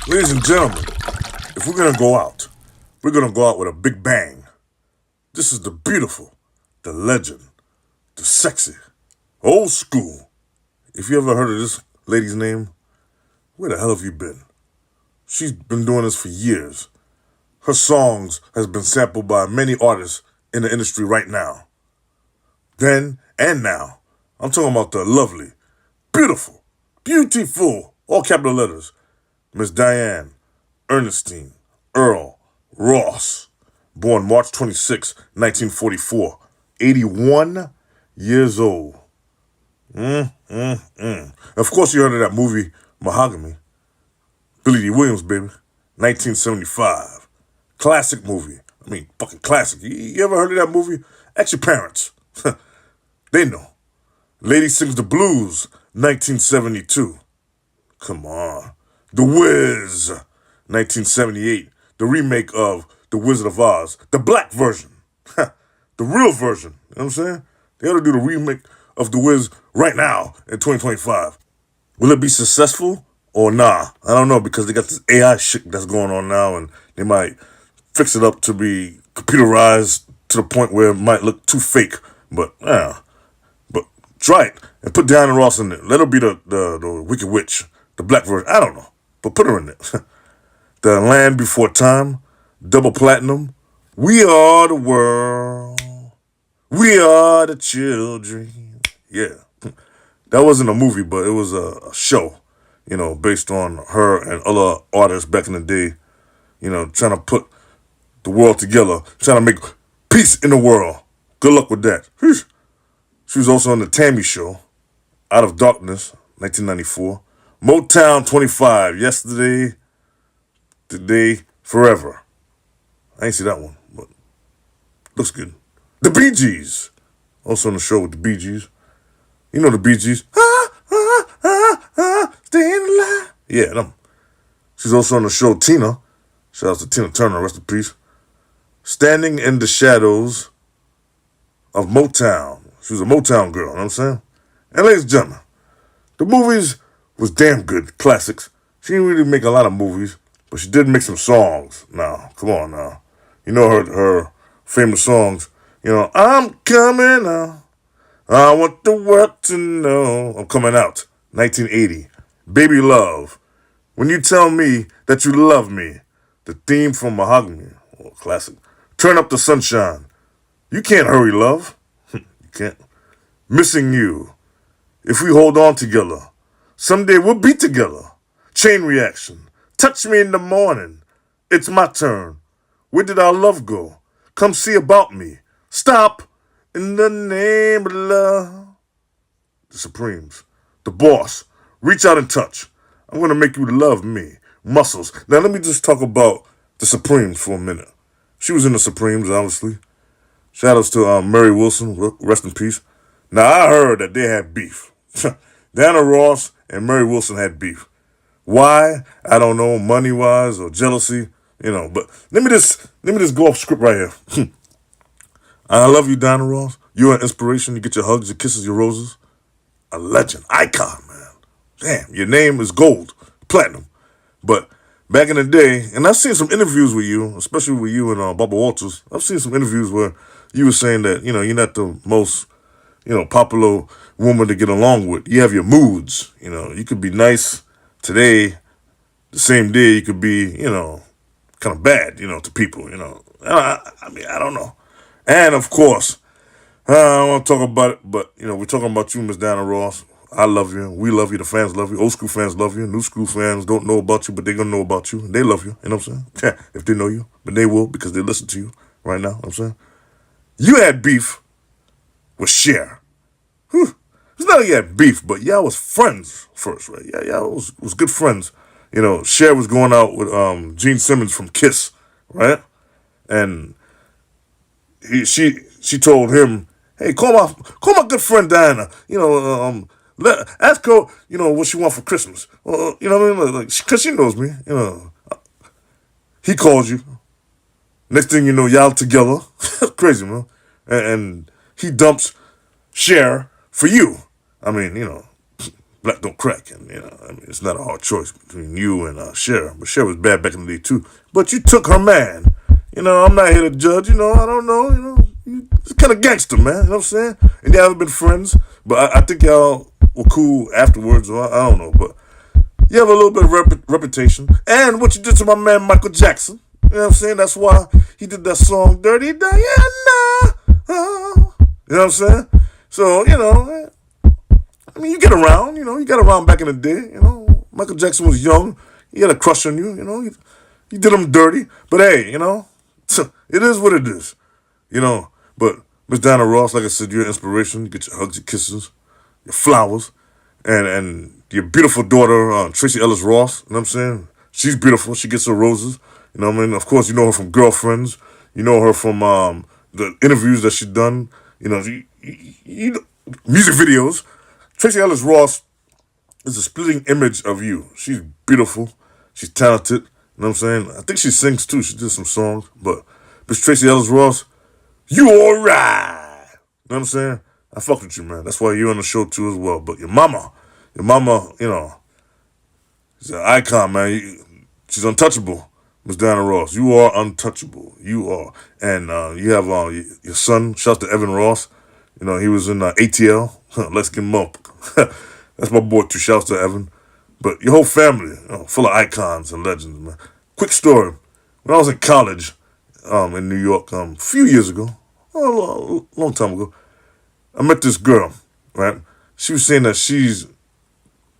Ladies and gentlemen, if we're gonna go out with a big bang. This is the beautiful, the legend, the sexy, old school. If you ever heard of this lady's name, where the hell have you been? She's been doing this for years. Her songs has been sampled by many artists in the industry right now. Then and now. I'm talking about the lovely, beautiful, all capital letters, Miss Diane Ernestine Earl Ross, born March 26, 1944, 81 years old. Of course, you heard of that movie, Mahogany. Billy D. Williams, baby. 1975. Classic movie. I mean, fucking classic. You ever heard of that movie? Ask your parents. They know. Lady Sings the Blues, 1972. Come on. The Wiz, 1978. The remake of The Wizard of Oz. The black version. The real version. You know what I'm saying? They ought to do the remake of The Wiz right now in 2025. Will it be successful or nah? I don't know, because they got this AI shit that's going on now, and they might fix it up to be computerized to the point where it might look too fake. But but try it and put Diana Ross in it. Let her be the Wicked Witch, the black version. I don't know, but put her in it. The Land Before Time, double platinum. We are the world. We are the children. Yeah. That wasn't a movie, but it was a show, based on her and other artists back in the day, trying to put the world together, trying to make peace in the world. Good luck with that. She was also on the Tammy Show, Out of Darkness, 1994. Motown 25, Yesterday, Today, Forever. I ain't see that one, but looks good. The Bee Gees, also on the show with the Bee Gees. You know the Bee Gees. Staying alive. Yeah, them. She's also on the show Tina. Shout out to Tina Turner, rest in peace. Standing in the Shadows of Motown. She was a Motown girl, you know what I'm saying? And ladies and gentlemen, the movies was damn good, classics. She didn't really make a lot of movies, but she did make some songs. Now, come on now. You know her famous songs. I'm coming out. I want the world to know I'm coming out. 1980. Baby Love. When You Tell Me That You Love Me. The theme from Mahogany. Oh, classic. Turn Up the Sunshine. You Can't Hurry, Love. You can't. Missing You. If We Hold On Together. Someday We'll Be Together. Chain Reaction. Touch Me in the Morning. It's My Turn. Where Did Our Love Go? Come See About Me. Stop. In the Name of Love. The Supremes. The Boss. Reach Out and Touch. I'm going to Make You Love Me. Muscles. Now let me just talk about the Supremes for a minute. She was in the Supremes, obviously. Shout outs to Mary Wilson. Rest in peace. Now I heard that they had beef. Diana Ross and Mary Wilson had beef. Why? I don't know, money-wise or jealousy, but let me just go off script right here. I love you, Diana Ross. You're an inspiration. You get your hugs, your kisses, your roses. A legend, icon, man. Damn, your name is gold, platinum. But back in the day, and I've seen some interviews with you, especially with you and Bubba Walters. I've seen some interviews where you were saying that, you're not the most, popular woman to get along with. You have your moods. You could be nice today, the same day you could be, kind of bad, to people, I mean, I don't know. And of course, I don't want to talk about it, but, we're talking about you, Miss Diana Ross. I love you. We love you. The fans love you. Old school fans love you. New school fans don't know about you, but they're going to know about you. They love you. You know what I'm saying? If they know you. But they will, because they listen to you right now. You know what I'm saying? You had beef with Cher. It's not like you had beef, but y'all was friends first, right? Yeah, y'all was good friends. Cher was going out with Gene Simmons from Kiss, right? And she told him, hey, call my good friend Diana. Ask her, what she want for Christmas. You know what I mean? Like, cause she knows me. He calls you. Next thing you know, y'all together. Crazy, man. And he dumps Cher for you. I mean, black don't crack. And, I mean, it's not a hard choice between you and Cher. But Cher was bad back in the day, too. But you took her man. I'm not here to judge, I don't know, you kind of gangster, man, you know what I'm saying? And y'all have been friends, but I think y'all were cool afterwards, or I don't know, but you have a little bit of reputation. And what you did to my man Michael Jackson, you know what I'm saying? That's why he did that song, Dirty Diana. You know what I'm saying? So, I mean, you get around, you got around back in the day, Michael Jackson was young, he had a crush on you, you did him dirty, but hey, it is what it is, but Miss Diana Ross, like I said, you're an inspiration. You get your hugs, your kisses, your flowers, and your beautiful daughter, Tracy Ellis Ross, you know what I'm saying? She's beautiful. She gets her roses, you know what I mean? Of course, you know her from Girlfriends. You know her from the interviews that she's done, music videos. Tracy Ellis Ross is a splitting image of you. She's beautiful. She's talented. You know what I'm saying? I think she sings too. She did some songs. But Miss Tracy Ellis Ross, you alright. You know what I'm saying? I fuck with you, man. That's why you're on the show too as well. But your mama, she's an icon, man. She's untouchable, Miss Diana Ross. You are untouchable. You are. And you have your son, shout out to Evan Ross. He was in ATL. Let's get him up. That's my boy too. Shouts to Evan. But your whole family, full of icons and legends, man. Quick story. When I was in college in New York a few years ago, a long time ago, I met this girl, right? She was saying that she's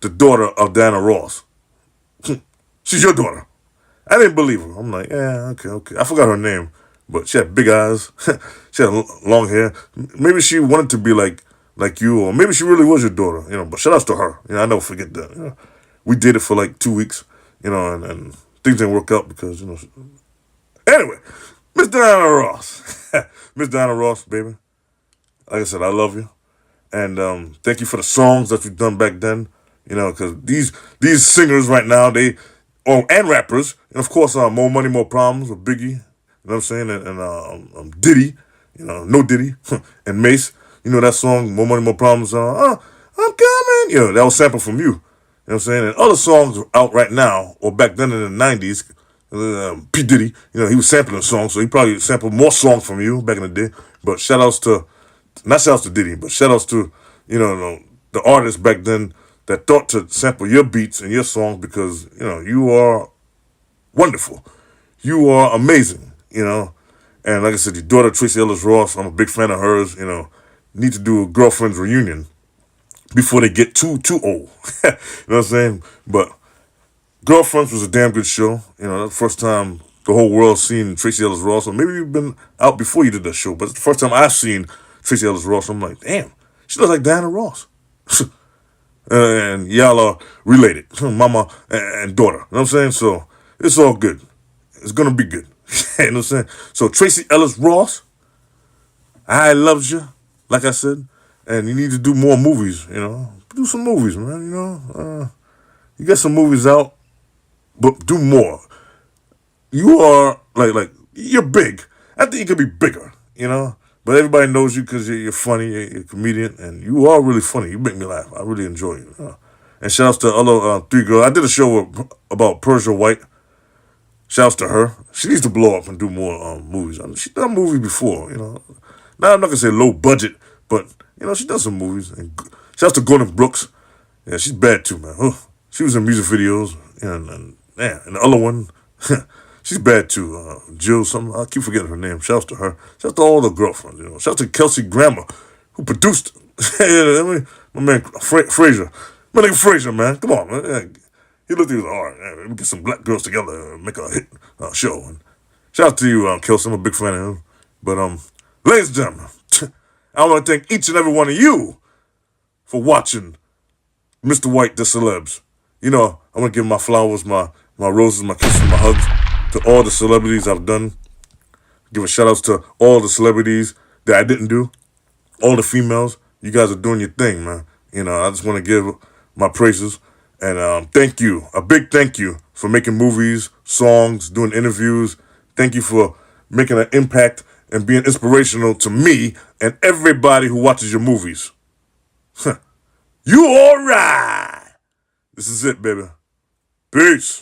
the daughter of Diana Ross. She's your daughter. I didn't believe her. I'm like, yeah, okay. I forgot her name, but she had big eyes. She had long hair. Maybe she wanted to be like you, or maybe she really was your daughter, but shout outs to her. I never forget that. We dated for like 2 weeks, and things didn't work out because, Anyway, Miss Diana Ross. Miss Diana Ross, baby. Like I said, I love you. And thank you for the songs that you've done back then, because these singers right now, and rappers, and of course, More Money, More Problems with Biggie, you know what I'm saying, and Diddy, No Diddy, and Mace, that song, More Money, More Problems, I'm coming, that was sampled from you. You know what I'm saying? And other songs out right now, or back then in the 90s, P. Diddy, he was sampling songs, so he probably sampled more songs from you back in the day. But not shout outs to Diddy, but shout outs to, the artists back then that thought to sample your beats and your songs because, you are wonderful. You are amazing, And like I said, your daughter, Tracy Ellis Ross, I'm a big fan of hers, need to do a Girlfriends reunion before they get too old. You know what I'm saying? But Girlfriends was a damn good show. The first time the whole world seen Tracy Ellis Ross. Or maybe you've been out before you did that show, but it's the first time I've seen Tracy Ellis Ross. I'm like, damn, she looks like Diana Ross. And y'all are related, mama and daughter. You know what I'm saying? So it's all good. It's going to be good. You know what I'm saying? So Tracy Ellis Ross, I loved you, like I said. And you need to do more movies, Do some movies, man, You get some movies out, but do more. You are, like you're big. I think you could be bigger, But everybody knows you because you're funny, you're a comedian, and you are really funny. You make me laugh. I really enjoy you. And shouts to other 3 girls. I did a show about Persia White. Shouts to her. She needs to blow up and do more movies. She's done movies before, Now, I'm not going to say low budget, but... she does some movies. And shouts to Gordon Brooks. Yeah, she's bad too, man. She was in music videos. And the other one, she's bad too. Jill, something. I keep forgetting her name. Shouts to her. Shouts to all the girlfriends, Shouts to Kelsey Grammer, who produced. My man Frazier. My nigga Frazier, man. Come on, man. He looked at me like, all right, man, we get some black girls together and make a hit show. And shout out to you, Kelsey. I'm a big fan of him. But, ladies and gentlemen, I want to thank each and every one of you for watching Mr. White, the Celebz. I want to give my flowers, my roses, my kisses, my hugs to all the celebrities I've done. Give a shout outs to all the celebrities that I didn't do. All the females. You guys are doing your thing, man. I just want to give my praises. And thank you. A big thank you for making movies, songs, doing interviews. Thank you for making an impact and being inspirational to me and everybody who watches your movies. You all right. This is it, baby. Peace.